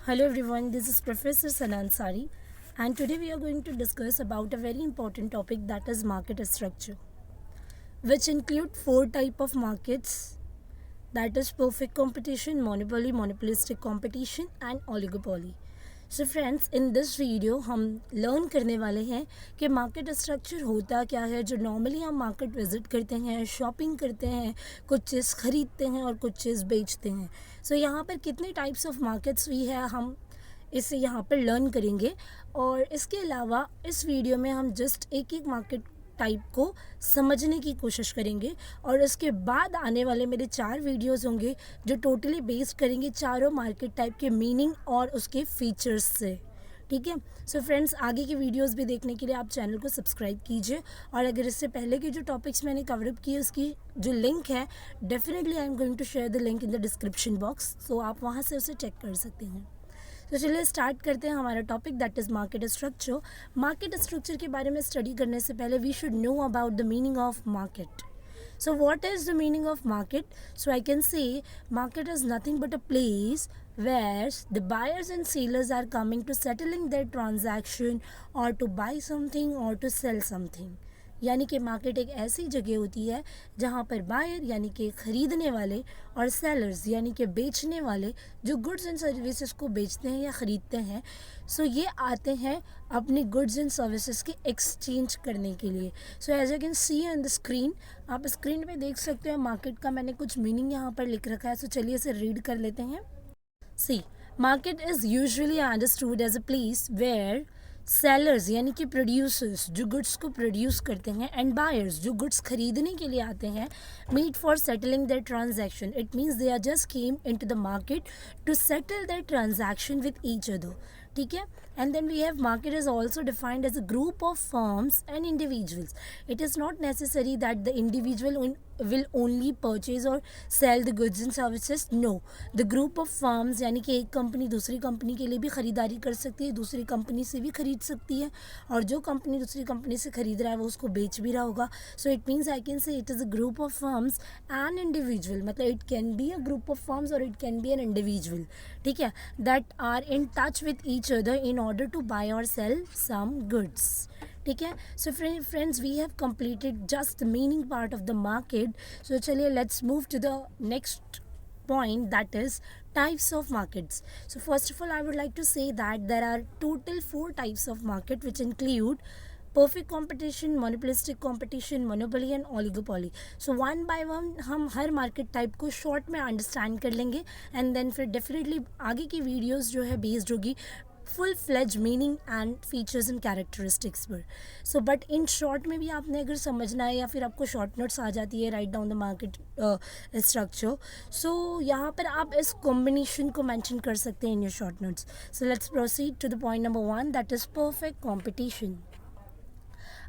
Hello everyone, this is Professor Sanan Sari, and today we are going to discuss about a very important topic, that is market structure, which include four type of markets, that is perfect competition, monopoly, monopolistic competition and oligopoly. So friends, in this video हम learn करने वाले हैं कि market structure होता क्या है। जो normally हम मार्केट विज़िट करते हैं, शॉपिंग करते हैं, कुछ चीज़ ख़रीदते हैं और कुछ चीज़ बेचते हैं। सो यहाँ पर कितने टाइप्स ऑफ मार्केट्स भी है, हम इसे यहाँ पर लर्न करेंगे। और इसके अलावा इस वीडियो में हम जस्ट एक एक मार्केट टाइप को समझने की कोशिश करेंगे, और इसके बाद आने वाले मेरे 4 वीडियोस होंगे जो टोटली बेस्ड करेंगे चारों मार्केट टाइप के मीनिंग और उसके फीचर्स से। ठीक है। सो फ्रेंड्स, आगे की वीडियोस भी देखने के लिए आप चैनल को सब्सक्राइब कीजिए, और अगर इससे पहले के जो टॉपिक्स मैंने कवरअप किए उसकी जो लिंक है, definitely I am going to share the link in the description box, तो आप वहाँ से उसे चेक कर सकते हैं। तो चलिए स्टार्ट करते हैं हमारा topic, that is market structure. Market structure के बारे में स्टडी करने से पहले we should know about the meaning of market. So what is the meaning of market? So I can say market is nothing but a place where the buyers and sellers are coming to settling their transaction or to buy something or to sell something। यानी कि market एक ऐसी जगह होती है जहाँ पर buyer यानी कि ख़रीदने वाले और सेलर्स यानी कि बेचने वाले जो गुड्स एंड सर्विसेज को बेचते हैं या ख़रीदते हैं, सो ये आते हैं अपने गुड्स एंड सर्विसेज के एक्सचेंज करने के लिए। So as you can see on the screen, आप स्क्रीन पे देख सकते हो मार्केट का मैंने कुछ मीनिंग यहाँ पर लिख रखा है। सो चलिए इसे रीड कर लेते हैं। See, market is usually understood as a place where sellers यानी कि प्रोड्यूसर्स जो गुड्स को प्रोड्यूस करते हैं एंड बायर्स जो गुड्स खरीदने के लिए आते हैं, meet for settling their transaction. It means they are just came into the market to settle their transaction with each other. ठीक है। And then we have market is also defined as a group of firms and individuals. It is not necessary that the individual will only purchase or sell the goods and services. No, the group of firms यानी कि एक company दूसरी company के लिए भी ख़रीदारी कर सकती है, दूसरी कंपनी से भी ख़रीद सकती है, और जो कंपनी दूसरी कंपनी से ख़रीद रहा है वो उसको बेच भी रहा होगा। So it means I can say it is a group of firms and individual, मतलब it can be a group of firms और it can be an individual. ठीक है, that are in touch with each other in order to buy और sell some goods. ठीक है। So friends, we have completed just the meaning part of the market. So चलिए let's move to the next point, that is types of markets. So first of all I would like to say that there are total 4 types of market which include perfect competition, monopolistic competition, monopoly and oligopoly. So one by one हम हर market type को short में understand कर लेंगे, and then फिर definitely आगे की videos जो है बेस्ड होगी full fledge meaning and features and characteristics पर। सो बट इन शॉर्ट में भी आपने अगर समझना है या फिर आपको शॉर्ट नोट्स आ जाती है, write down the market structure, so यहाँ पर आप इस कॉम्बिनेशन को मेंशन कर सकते हैं in your short notes. So let's proceed to the point number 1, that is perfect competition.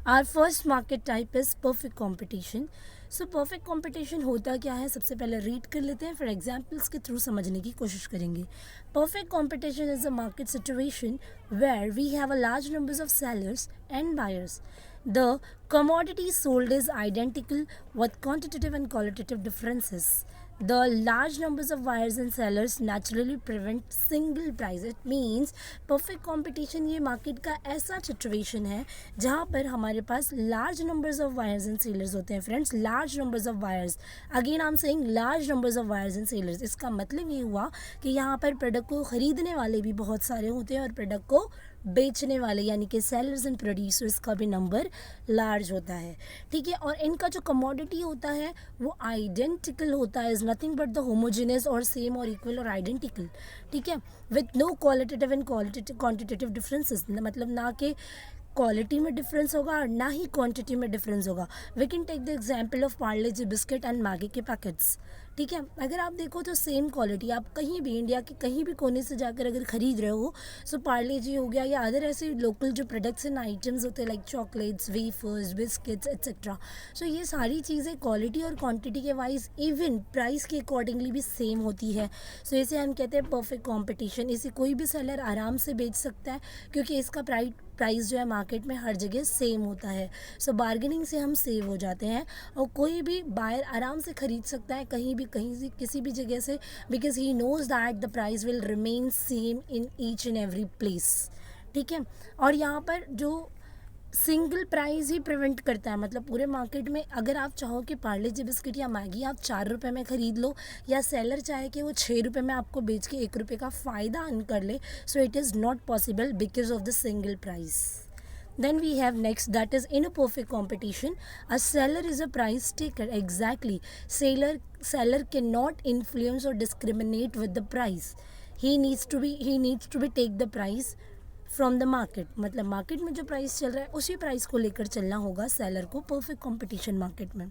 Our first market type is perfect competition. So perfect competition होता क्या है, सबसे पहले रीड कर लेते हैं, फिर एग्जाम्पल्स के थ्रू समझने की कोशिश करेंगे। Perfect competition is a market situation where we have a large numbers of sellers and buyers. The commodity sold is identical with quantitative and qualitative differences. The large numbers of buyers and sellers naturally prevent single price. It means perfect competition ये market का ऐसा situation है जहाँ पर हमारे पास large numbers of buyers and sellers होते हैं। Friends, large numbers of buyers, again I am saying large numbers of buyers and sellers. इसका मतलब ये हुआ कि यहाँ पर प्रोडक्ट को ख़रीदने वाले भी बहुत सारे होते हैं और प्रोडक्ट को बेचने वाले यानी कि सेलर्स एंड प्रोड्यूसर्स का भी नंबर लार्ज होता है। ठीक है। और इनका जो कमोडिटी होता है वो आइडेंटिकल होता है, is nothing but the homogeneous और सेम और इक्वल और आइडेंटिकल। ठीक है, with no qualitative and quantitative differences, मतलब ना कि क्वालिटी में डिफरेंस होगा और ना ही क्वांटिटी में डिफरेंस होगा। We can take the example of Parle G biscuit and Maggi के पैकेट्स। ठीक है, अगर आप देखो तो सेम क्वालिटी आप कहीं भी इंडिया के कहीं भी कोने से जाकर अगर ख़रीद रहे हो, सो पार्ले जी हो गया या अदर ऐसे लोकल जो प्रोडक्ट्स एंड आइटम्स होते हैं like chocolates, wafers, biscuits etcetera, so ये सारी चीज़ें क्वालिटी और क्वांटिटी के वाइज इवन प्राइस के अकॉर्डिंगली भी सेम होती है। इसे हम कहते हैं परफेक्ट कॉम्पिटिशन। इसे कोई भी सेलर आराम से बेच सकता है क्योंकि इसका प्राइस जो है मार्केट में हर जगह सेम होता है। सो बार्गेनिंग से हम सेव हो जाते हैं और कोई भी बायर आराम से ख़रीद सकता है कहीं से किसी भी जगह से, because he knows that the price will remain same in each and every place. ठीक है, और यहाँ पर जो सिंगल प्राइस ही प्रिवेंट करता है, मतलब पूरे मार्केट में अगर आप चाहो कि पार्ले जी बिस्किट या मैगी आप 4 रुपये में ख़रीद लो, या सेलर चाहे कि वो 6 रुपये में आपको बेच के 1 रुपये का फ़ायदा अर्न कर ले, सो it is not possible because of the single price. Then we have next, that is in a perfect competition, a seller is a price taker. Exactly. Seller cannot influence or discriminate with the price. He needs to be take the price from the market, मतलब market में जो price चल रहा है उसी price को लेकर चलना होगा सेलर को परफेक्ट कंपटीशन मार्केट में।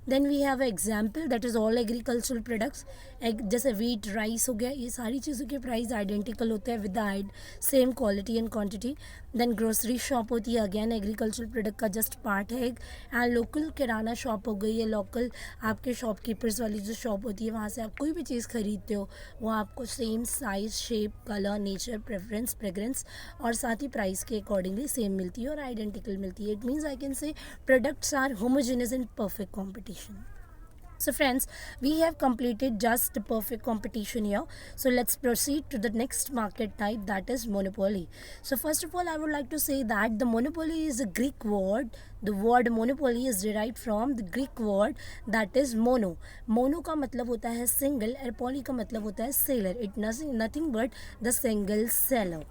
Then we have example that is all agricultural products, जैसे वीट, राइस हो गया, ये सारी चीज़ों के प्राइस आइडेंटिकल होते हैं with the same quality and quantity. Then grocery shop होती है, अगेन एग्रीकल्चरल प्रोडक्ट का जस्ट पार्ट है। एंड लोकल किराना शॉप हो गई है, लोकल आपके शॉपकीपर्स वाली जो शॉप होती है, वहाँ से आप कोई भी चीज़ खरीदते हो वो आपको same size, shape, colour, nature, preference, fragrance और साथ ही प्राइस के अकॉर्डिंगली सेम मिलती है और आइडेंटिकल मिलती है। It means I can say products are homogeneous in perfect competition. So friends, we have completed just the perfect competition here. So let's proceed to the next market type, that is monopoly. So first of all, I would like to say that the monopoly is a Greek word. The word monopoly is derived from the Greek word that is mono. Mono का मतलब होता है single और poly का मतलब होता है seller. It nothing but the single seller.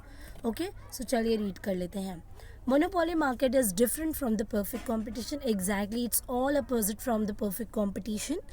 Okay, so चलिए read कर लेते हैं। Monopoly market is different from the perfect competition. Exactly, it's all opposite from the perfect competition.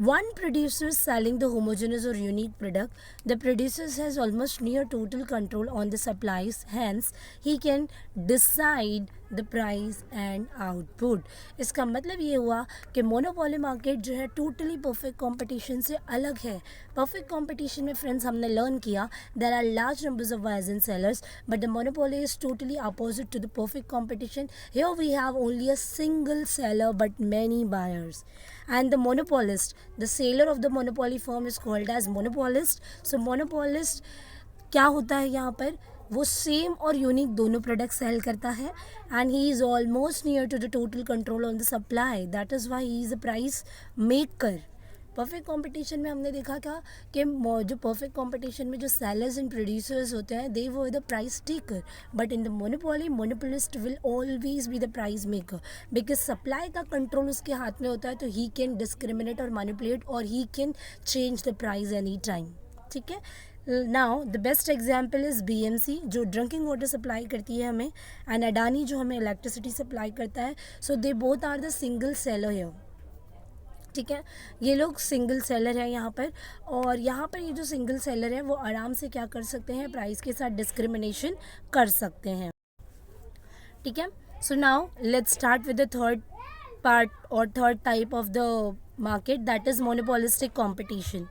One producer is selling the homogeneous or unique product. The producer has almost near total control on the supplies. Hence, he can decide the price and output. इसका मतलब ये हुआ कि monopoly market जो है totally perfect competition से अलग है। परफेक्ट कंपटीशन में फ्रेंड्स हमने लर्न किया there are large numbers of buyers and sellers, but the monopoly is totally opposite to the perfect competition. Here we have only a single seller but many buyers, and the monopolist, the seller of the monopoly firm is called as monopolist. So monopolist क्या होता है यहाँ पर, वो same और unique दोनों product sell करता है and he is almost near to the total control on the supply, that is why he is a price maker. Perfect competition में हमने देखा क्या कि जो परफेक्ट कंपटीशन में जो सेलर्स एंड प्रोड्यूसर्स होते हैं दे वो the price taker, but in the monopoly monopolist will always be the price maker because supply का कंट्रोल उसके हाथ में होता है, तो ही कैन डिस्क्रिमिनेट और मैनिपुलेट और he can change the price any time. ठीक है, now the best example is BMC जो ड्रिंकिंग वाटर सप्लाई करती है हमें, एंड अडानी जो हमें इलेक्ट्रिसिटी सप्लाई करता है। So they both are the single seller here. ठीक है, ये लोग सिंगल सेलर है यहाँ पर, और यहाँ पर ये जो सिंगल सेलर है वो आराम से क्या कर सकते हैं, प्राइस के साथ डिस्क्रिमिनेशन कर सकते हैं। ठीक है, so now let's start with the third part और third type of the market, that is monopolistic competition.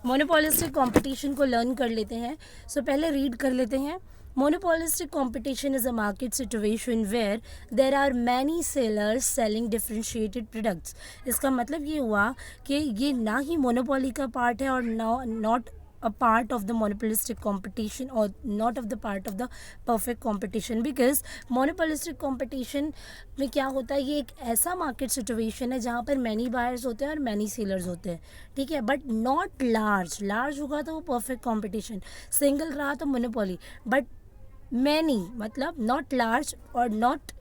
Monopolistic competition को लर्न कर लेते हैं। सो पहले रीड कर लेते हैं। Monopolistic competition is a market situation where there are many sellers selling differentiated products. इसका मतलब ये हुआ कि ये ना ही मोनोपोली का पार्ट है और not a part of the monopolistic competition or not of the part of the perfect competition, because monopolistic competition में क्या होता है, ये एक ऐसा मार्केट सिचुएशन है जहाँ पर मैनी बायर्स होते हैं और मैनी सेलर्स होते हैं। ठीक है, बट नॉट लार्ज होगा तो वो परफेक्ट कंपटीशन, सिंगल रहा तो मोनोपोली, बट मैनी मतलब नॉट लार्ज और नॉट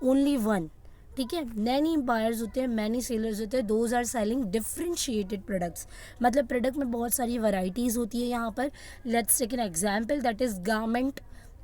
ओनली वन। ठीक है, मैनी बायर्स होते हैं, मैनी सेलर्स होते हैं, those are selling differentiated products, मतलब प्रोडक्ट में बहुत सारी वैरायटीज़ होती है यहाँ पर। Let's take an example that is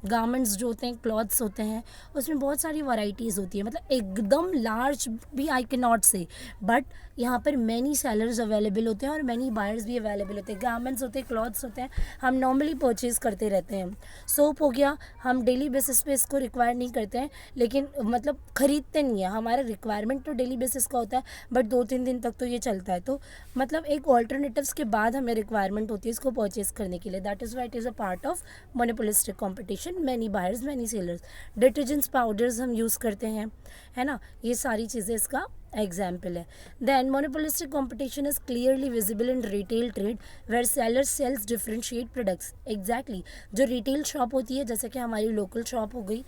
garments जो होते हैं, क्लॉथ्स होते हैं, उसमें बहुत सारी वैरायटीज़ होती है, मतलब एकदम लार्ज भी आई कैन नॉट से, बट यहाँ पर मैनी सेलर्स अवेलेबल होते हैं और मैनी बायर्स भी अवेलेबल होते हैं। गारमेंट्स होते हैं, क्लॉथ्स होते हैं, हम नॉर्मली परचेज़ करते रहते हैं। सोप हो गया, हम डेली बेसिस पे इसको रिक्वायर नहीं करते हैं, लेकिन मतलब ख़रीदते नहीं है, हमारा रिक्वायरमेंट तो डेली बेसिस का होता है, बट 2-3 दिन तक तो ये चलता है, तो मतलब एक ऑल्टरनेटिव्स के बाद हमें रिक्वायरमेंट होती है इसको परचेज़ करने के लिए। That is why it is a part of monopolistic competition, many buyers many sellers. Detergents, powders हम यूज़ करते हैं, है ना, ये सारी चीज़ें इसका एग्जाम्पल है। Then monopolistic competition is clearly visible in retail trade where seller sells differentiate products. Exactly, जो रिटेल शॉप होती है जैसे कि हमारी लोकल शॉप हो गई,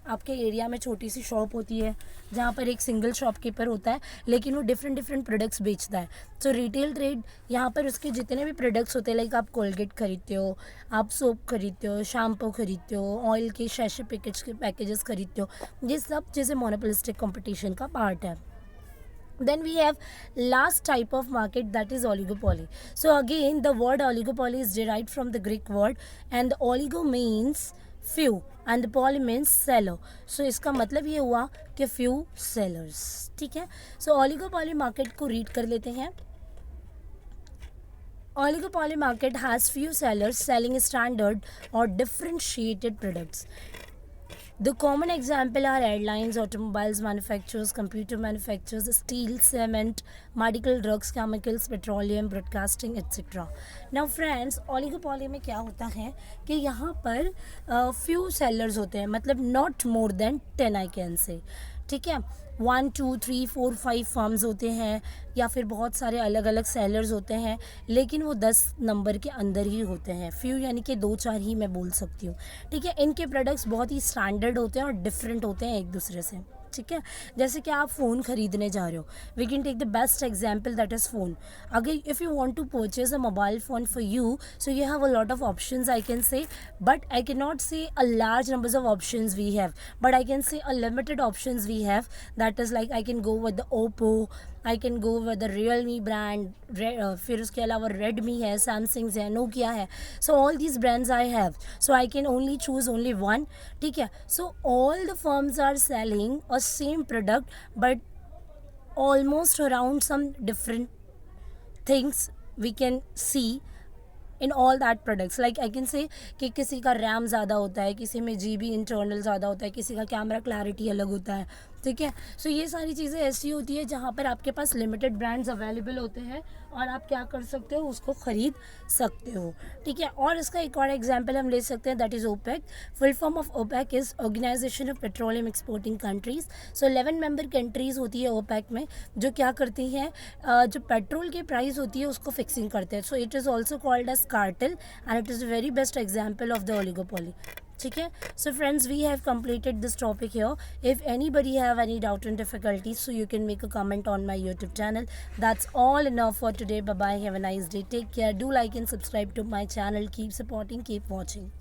आपके एरिया में छोटी सी शॉप होती है जहाँ पर एक सिंगल शॉपकीपर होता है, लेकिन वो डिफरेंट डिफरेंट प्रोडक्ट्स बेचता है। सो रिटेल ट्रेड यहाँ पर उसके जितने भी प्रोडक्ट्स होते हैं, लाइक आप कोलगेट खरीदते हो, आप सोप खरीदते हो, शैम्पू खरीदते हो, ऑयल के शैशे पैकेजेस खरीदते हो, ये सब चीज़ें मोनोपोलिस्टिक कंपटीशन का पार्ट है। Then we have last type of market, that is oligopoly. So again the word oligopoly is derived from the Greek word, and the oligo means few and the poly means seller. So इसका मतलब ये हुआ कि few sellers, ठीक है। So oligopoly market को read कर लेते हैं। Oligopoly market has few sellers selling standard or differentiated products. The common example are airlines, automobiles manufacturers, computer manufacturers, steel, cement, medical drugs, chemicals, petroleum, broadcasting, etc. Now friends, oligopoly में क्या होता है कि यहाँ पर few sellers होते हैं, मतलब not more than 10 I can say, ठीक है। 1 2 3 4 5 फर्म्स होते हैं या फिर बहुत सारे अलग अलग सेलर्स होते हैं, लेकिन वो 10 नंबर के अंदर ही होते हैं। फ्यू यानी कि 2-4 ही मैं बोल सकती हूँ, ठीक है। इनके प्रोडक्ट्स बहुत ही स्टैंडर्ड होते हैं और डिफरेंट होते हैं एक दूसरे से, ठीक है। जैसे कि आप फ़ोन खरीदने जा रहे हो, we can take the best example, that is phone. अगर if you want to purchase a mobile phone for you, so you have a lot of options I can say, but I can not say a large numbers of options we have, but I can say a limited options we have, that is like I can go with the Oppo, I can go with the Realme brand, फिर उसके अलावा Redmi है, Samsung है, Nokia है। So all these brands I have, so I can only choose only one, ठीक है। So all the firms are selling a same product, but almost around some different things we can see in all that products. Like I can say कि किसी का RAM ज़्यादा होता है, किसी में GB इंटरनल ज़्यादा होता है, किसी का कैमरा क्लैरिटी अलग होता है, ठीक है। सो ये सारी चीज़ें ऐसी होती है जहाँ पर आपके पास लिमिटेड ब्रांड्स अवेलेबल होते हैं और आप क्या कर सकते हो, उसको ख़रीद सकते हो, ठीक है। और इसका एक और एग्जाम्पल हम ले सकते हैं, that is OPEC. Full form of OPEC is organisation of petroleum exporting countries. So 11 member countries होती है ओपेक में, जो क्या करती हैं, जो पेट्रोल की प्राइस होती है उसको फिक्सिंग करते हैं। So it is also called as cartel and it is very best example of the oligopoly, ठीक है। So friends, we have completed this topic here. If anybody have any doubt and difficulties, so you can make a comment on my YouTube channel. That's all enough for today. Bye bye, have a nice day, take care, do like and subscribe to my channel, keep supporting, keep watching.